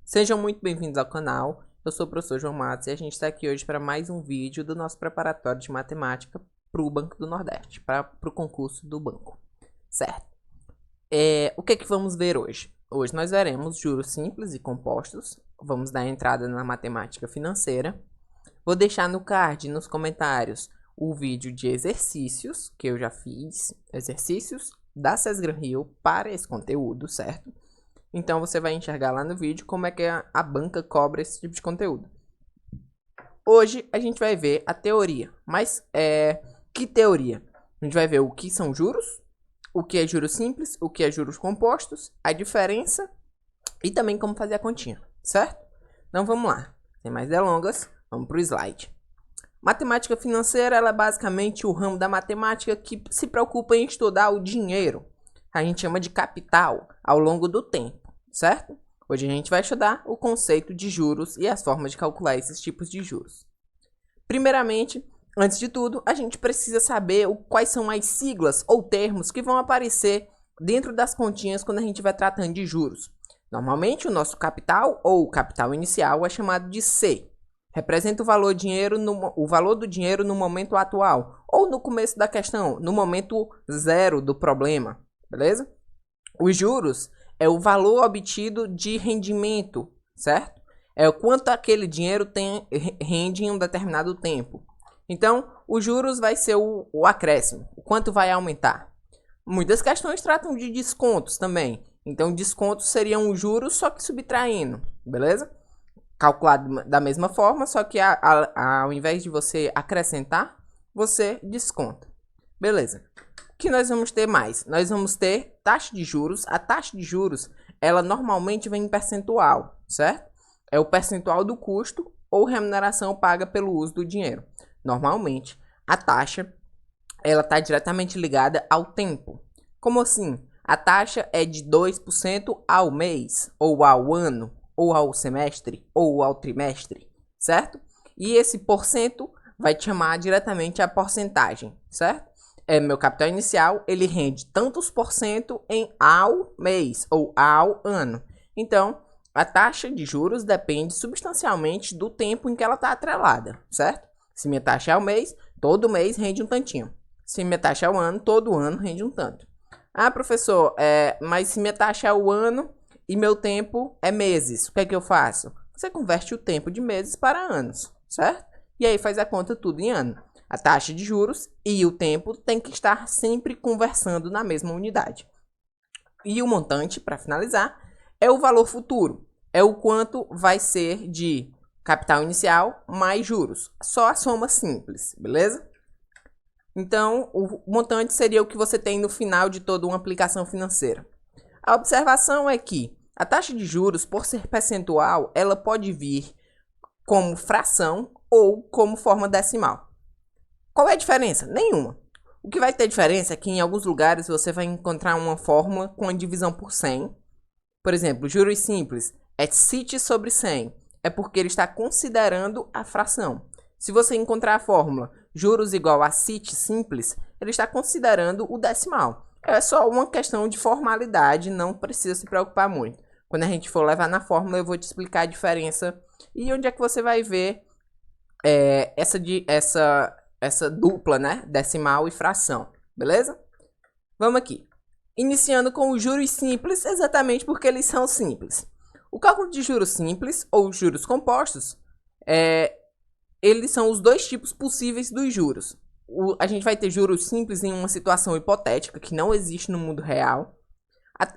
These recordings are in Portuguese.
Sejam muito bem-vindos ao canal, eu sou o professor João Matos e a gente está aqui hoje para mais um vídeo do nosso preparatório de matemática para o Banco do Nordeste, para o concurso do banco, certo? O que é que vamos ver hoje? Hoje nós veremos juros simples e compostos, vamos dar entrada na matemática financeira, vou deixar no card, nos comentários, o vídeo de exercícios que eu já fiz, exercícios da Sesgran Rio para esse conteúdo, certo? Então você vai enxergar lá no vídeo como é que a banca cobra esse tipo de conteúdo. Hoje a gente vai ver a teoria, mas que teoria? A gente vai ver o que são juros, o que é juros simples, o que é juros compostos, a diferença e também como fazer a continha, certo? Então vamos lá, sem mais delongas, vamos para o slide. Matemática financeira ela é basicamente o ramo da matemática que se preocupa em estudar o dinheiro. A gente chama de capital ao longo do tempo, certo? Hoje a gente vai estudar o conceito de juros e as formas de calcular esses tipos de juros. Primeiramente, antes de tudo, a gente precisa saber quais são as siglas ou termos que vão aparecer dentro das continhas quando a gente vai tratando de juros. Normalmente, o nosso capital ou capital inicial é chamado de C. Representa o valor do dinheiro no momento atual ou no começo da questão, no momento zero do problema. Beleza? Os juros é o valor obtido de rendimento, certo? É o quanto aquele dinheiro rende em um determinado tempo. Então, os juros vai ser o acréscimo, o quanto vai aumentar. Muitas questões tratam de descontos também. Então, descontos seriam os juros, só que subtraindo, beleza? Calculado da mesma forma, só que ao invés de você acrescentar, você desconta. Beleza. O que nós vamos ter mais? Nós vamos ter taxa de juros. A taxa de juros, ela normalmente vem em percentual, certo? É o percentual do custo ou remuneração paga pelo uso do dinheiro. Normalmente, a taxa, ela está diretamente ligada ao tempo. Como assim? A taxa é de 2% ao mês, ou ao ano, ou ao semestre, ou ao trimestre, certo? E esse porcento vai te chamar diretamente a porcentagem, certo? Meu capital inicial, ele rende tantos por cento ao mês ou ao ano. Então, a taxa de juros depende substancialmente do tempo em que ela está atrelada, certo? Se minha taxa é ao mês, todo mês rende um tantinho. Se minha taxa é ao ano, todo ano rende um tanto. Ah, professor, mas se minha taxa é ao ano e meu tempo é meses, o que é que eu faço? Você converte o tempo de meses para anos, certo? E aí faz a conta tudo em ano. A taxa de juros e o tempo tem que estar sempre conversando na mesma unidade. E o montante, para finalizar, é o valor futuro. É o quanto vai ser de capital inicial mais juros. Só a soma simples, beleza? Então, o montante seria o que você tem no final de toda uma aplicação financeira. A observação é que a taxa de juros, por ser percentual, ela pode vir como fração ou como forma decimal. Qual é a diferença? Nenhuma. O que vai ter diferença é que em alguns lugares você vai encontrar uma fórmula com a divisão por 100. Por exemplo, juros simples é CIT sobre 100. É porque ele está considerando a fração. Se você encontrar a fórmula juros igual a CIT simples, ele está considerando o decimal. É só uma questão de formalidade, não precisa se preocupar muito. Quando a gente for levar na fórmula, eu vou te explicar a diferença e onde é que você vai ver essa dupla, né? Decimal e fração, beleza? Vamos aqui. Iniciando com os juros simples, exatamente porque eles são simples. O cálculo de juros simples, ou juros compostos, eles são os dois tipos possíveis dos juros. A gente vai ter juros simples em uma situação hipotética, que não existe no mundo real.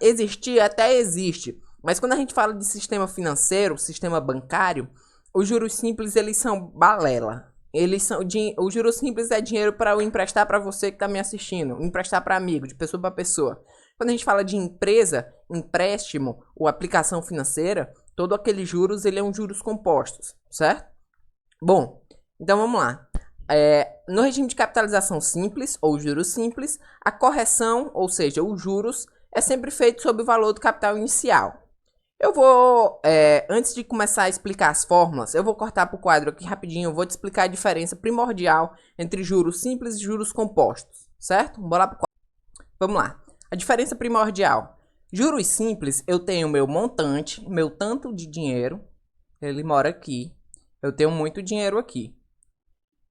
Existir até existe, mas quando a gente fala de sistema financeiro, sistema bancário, os juros simples eles são balela. O juros simples é dinheiro para eu emprestar para você que está me assistindo, emprestar para amigo, de pessoa para pessoa. Quando a gente fala de empresa, empréstimo ou aplicação financeira, todo aquele juros ele é um juros compostos, certo? Bom, então vamos lá. No regime de capitalização simples ou juros simples, a correção, ou seja, os juros, é sempre feito sobre o valor do capital inicial. Eu vou, antes de começar a explicar as fórmulas, eu vou cortar para o quadro aqui rapidinho, eu vou te explicar a diferença primordial entre juros simples e juros compostos, certo? Bora lá pro quadro. Vamos lá. A diferença primordial. Juros simples, eu tenho meu montante, meu tanto de dinheiro, ele mora aqui, eu tenho muito dinheiro aqui.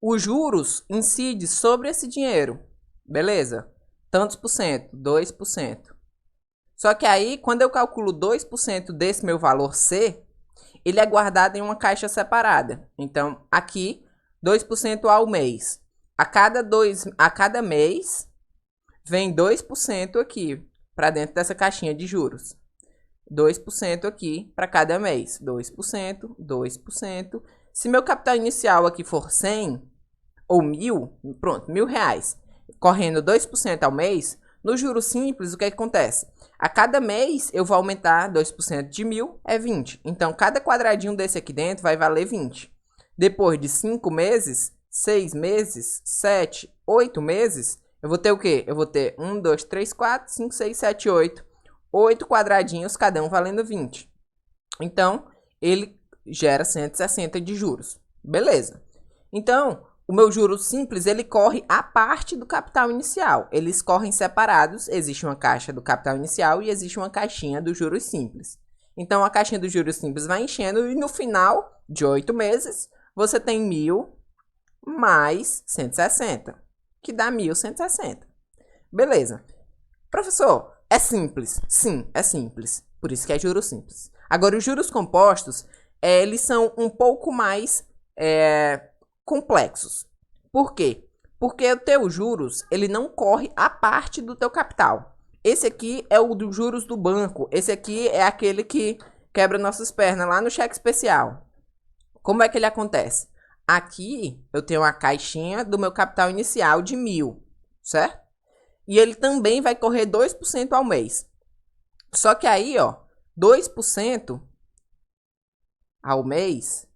Os juros incidem sobre esse dinheiro, beleza? Tantos por cento, 2%. Só que aí, quando eu calculo 2% desse meu valor C, ele é guardado em uma caixa separada. Então, aqui, 2% ao mês. A cada mês, vem 2% aqui, para dentro dessa caixinha de juros. 2% aqui para cada mês. 2%, 2%. Se meu capital inicial aqui for 100 ou 1.000, pronto, R$1.000, correndo 2% ao mês, no juros simples, o que acontece? A cada mês eu vou aumentar 2% de 1.000, é 20. Então, cada quadradinho desse aqui dentro vai valer 20. Depois de 5 meses, 6 meses, 7, 8 meses, eu vou ter o quê? Eu vou ter 1, 2, 3, 4, 5, 6, 7, 8. 8 quadradinhos, cada um valendo 20. Então, ele gera 160 de juros. Beleza. Então, o meu juro simples, ele corre à parte do capital inicial. Eles correm separados. Existe uma caixa do capital inicial e existe uma caixinha dos juros simples. Então, a caixinha dos juros simples vai enchendo e no final de 8 meses, você tem 1.000 mais 160, que dá 1.160. Beleza. Professor, é simples? Sim, é simples. Por isso que é juros simples. Agora, os juros compostos, eles são um pouco mais complexos. Por quê? Porque o teu juros, ele não corre a parte do teu capital. Esse aqui é o dos juros do banco. Esse aqui é aquele que quebra nossas pernas lá no cheque especial. Como é que ele acontece? Aqui eu tenho uma caixinha do meu capital inicial de 1.000, certo? E ele também vai correr 2% ao mês. Só que aí, ó, 2% ao mês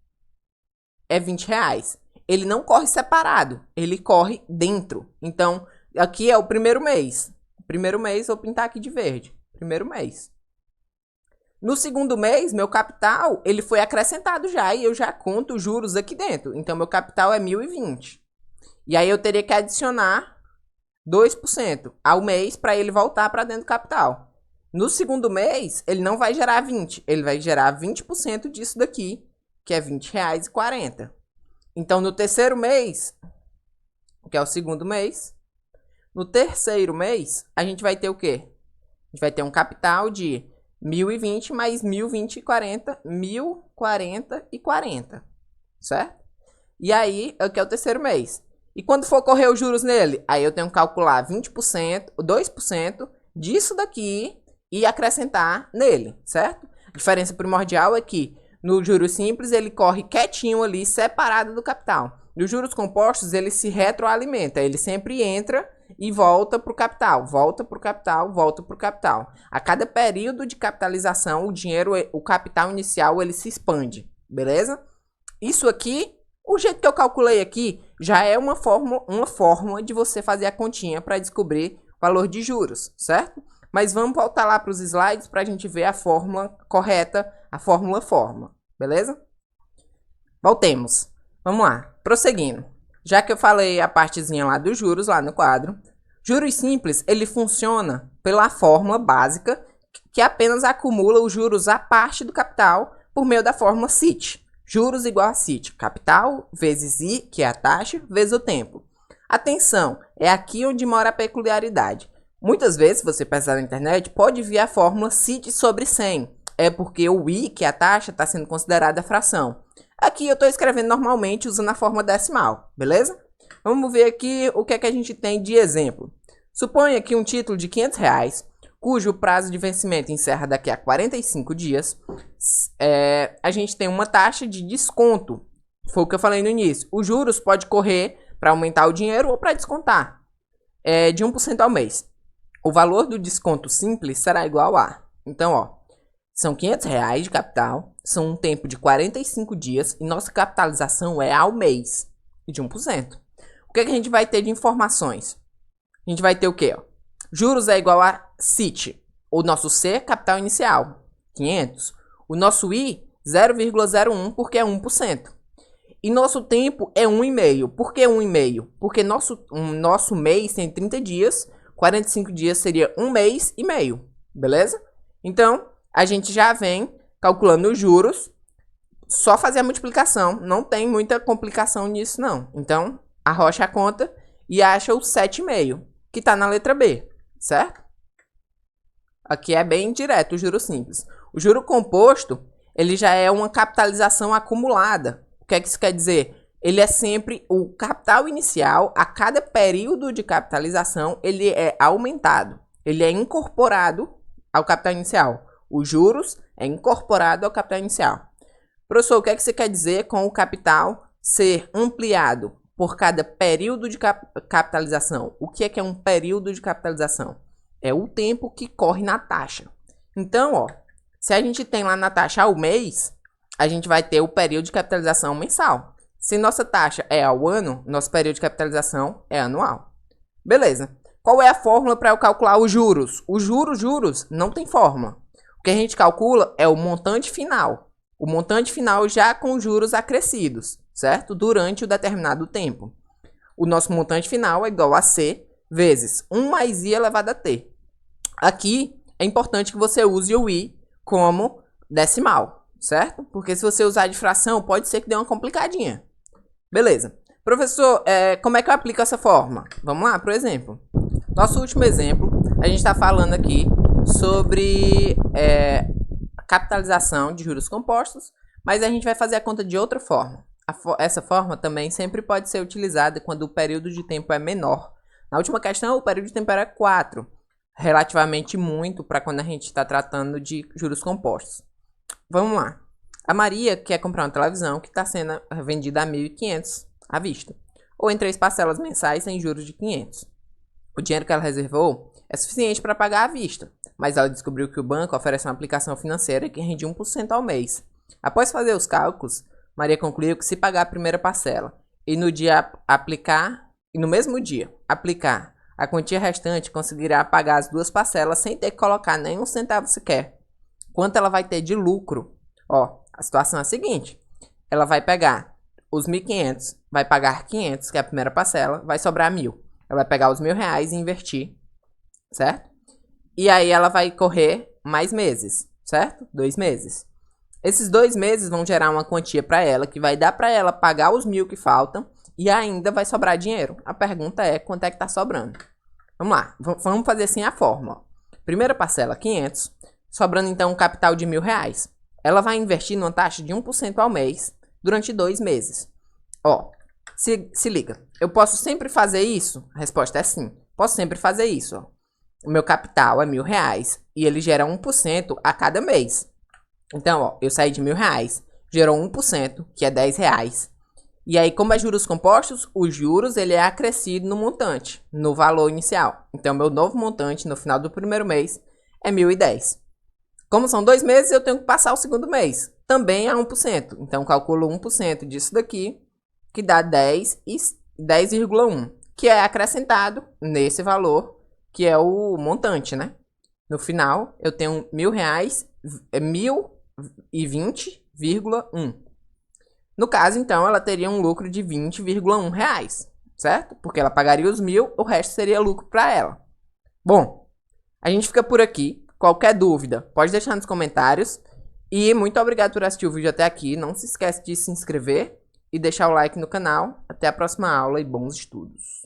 é R$20. Ele não corre separado, ele corre dentro. Então, aqui é o primeiro mês. Primeiro mês, vou pintar aqui de verde. Primeiro mês. No segundo mês, meu capital, ele foi acrescentado já e eu já conto os juros aqui dentro. Então, meu capital é 1.020. E aí, eu teria que adicionar 2% ao mês para ele voltar para dentro do capital. No segundo mês, ele não vai gerar 20, ele vai gerar 20% disso daqui, que é R$20,40. Então, no terceiro mês, que é o segundo mês, no terceiro mês, a gente vai ter o quê? A gente vai ter um capital de 1.020 mais 1.020,40, 1.040,40, certo? E aí, aqui é o terceiro mês. E quando for correr os juros nele, aí eu tenho que calcular 20%, 2% disso daqui e acrescentar nele, certo? A diferença primordial é que no juros simples ele corre quietinho ali, separado do capital. Nos juros compostos ele se retroalimenta, ele sempre entra e volta para o capital, volta para o capital, volta para o capital. A cada período de capitalização, o dinheiro, o capital inicial, ele se expande, beleza? Isso aqui, o jeito que eu calculei aqui, já é uma fórmula de você fazer a continha para descobrir o valor de juros, certo? Mas vamos voltar lá para os slides para a gente ver a fórmula correta, a fórmula, beleza? Voltemos. Vamos lá, prosseguindo. Já que eu falei a partezinha lá dos juros, lá no quadro, juros simples, ele funciona pela fórmula básica que apenas acumula os juros à parte do capital por meio da fórmula CIT. Juros igual a CIT, capital vezes I, que é a taxa, vezes o tempo. Atenção, é aqui onde mora a peculiaridade. Muitas vezes, se você pesquisar na internet, pode vir a fórmula CIT sobre 100. É porque o I, que é a taxa, está sendo considerada fração. Aqui eu estou escrevendo normalmente usando a forma decimal, beleza? Vamos ver aqui o que é que a gente tem de exemplo. Suponha aqui um título de R$500, cujo prazo de vencimento encerra daqui a 45 dias. A gente tem uma taxa de desconto. Foi o que eu falei no início. Os juros pode correr para aumentar o dinheiro ou para descontar. De 1% ao mês. O valor do desconto simples será igual a... Então, ó, são R$500 de capital, são um tempo de 45 dias e nossa capitalização é ao mês de 1%. O que a gente vai ter de informações? A gente vai ter o quê? Ó? Juros é igual a CIT, o nosso C, capital inicial, 500. O nosso I, 0,01, porque é 1%. E nosso tempo é 1,5. Por que 1,5? Porque nosso mês tem 30 dias, 45 dias seria 1 mês e meio, beleza? Então, a gente já vem calculando os juros, só fazer a multiplicação. Não tem muita complicação nisso, não. Então, arrocha a conta e acha o 7,5, que está na letra B, certo? Aqui é bem direto o juro simples. O juro composto, ele já é uma capitalização acumulada. O que é que isso quer dizer? Ele é sempre o capital inicial, a cada período de capitalização, ele é aumentado. Ele é incorporado ao capital inicial. Os juros é incorporado ao capital inicial. Professor, o que é que você quer dizer com o capital ser ampliado por cada período de capitalização? O que é um período de capitalização? É o tempo que corre na taxa. Então, ó, se a gente tem lá na taxa ao mês, a gente vai ter o período de capitalização mensal. Se nossa taxa é ao ano, nosso período de capitalização é anual. Beleza. Qual é a fórmula para eu calcular os juros? Os juros não tem fórmula. O que a gente calcula é o montante final. O montante final já com juros acrescidos, certo? Durante o determinado tempo. O nosso montante final é igual a C vezes 1 mais I elevado a T. Aqui é importante que você use o I como decimal, certo? Porque se você usar de fração, pode ser que dê uma complicadinha. Beleza. Professor, como é que eu aplico essa forma? Vamos lá, por exemplo. Nosso último exemplo, a gente está falando aqui sobre capitalização de juros compostos, mas a gente vai fazer a conta de outra forma. Essa forma também sempre pode ser utilizada quando o período de tempo é menor. Na última questão, o período de tempo era 4, relativamente muito para quando a gente está tratando de juros compostos. Vamos lá. A Maria quer comprar uma televisão que está sendo vendida a 1.500 à vista, ou em 3 parcelas mensais sem juros de 500. O dinheiro que ela reservou é suficiente para pagar à vista, mas ela descobriu que o banco oferece uma aplicação financeira que rende 1% ao mês. Após fazer os cálculos, Maria concluiu que se pagar a primeira parcela e no mesmo dia aplicar a quantia restante, conseguirá pagar as 2 parcelas sem ter que colocar nenhum centavo sequer. Quanto ela vai ter de lucro? Ó, a situação é a seguinte: ela vai pegar os 1.500, vai pagar 500, que é a primeira parcela, vai sobrar 1.000. Ela vai pegar os R$1.000 e investir, certo? E aí ela vai correr mais meses, certo? 2 meses. Esses 2 meses vão gerar uma quantia para ela, que vai dar para ela pagar os 1.000 que faltam e ainda vai sobrar dinheiro. A pergunta é, quanto é que tá sobrando? Vamos lá, vamos fazer assim a fórmula. Primeira parcela, 500, sobrando então um capital de R$1.000. Ela vai investir numa taxa de 1% ao mês durante 2 meses. Ó, se liga, eu posso sempre fazer isso? A resposta é sim, posso sempre fazer isso. Ó. O meu capital é R$1.000 e ele gera 1% a cada mês. Então, ó, eu saí de R$1.000, gerou 1%, que é R$10. E aí, como é juros compostos, os juros ele é acrescido no montante, no valor inicial. Então, meu novo montante no final do primeiro mês é 1.010. Como são 2 meses, eu tenho que passar o segundo mês. Também é 1%. Então, calculo 1% disso daqui, que dá 10,1, que é acrescentado nesse valor, que é o montante, né? No final, eu tenho R$1.000, 1.020,1. No caso, então, ela teria um lucro de R$20,1, certo? Porque ela pagaria os 1.000, o resto seria lucro para ela. Bom, a gente fica por aqui. Qualquer dúvida, pode deixar nos comentários. E muito obrigado por assistir o vídeo até aqui. Não se esquece de se inscrever e deixar o like no canal. Até a próxima aula e bons estudos.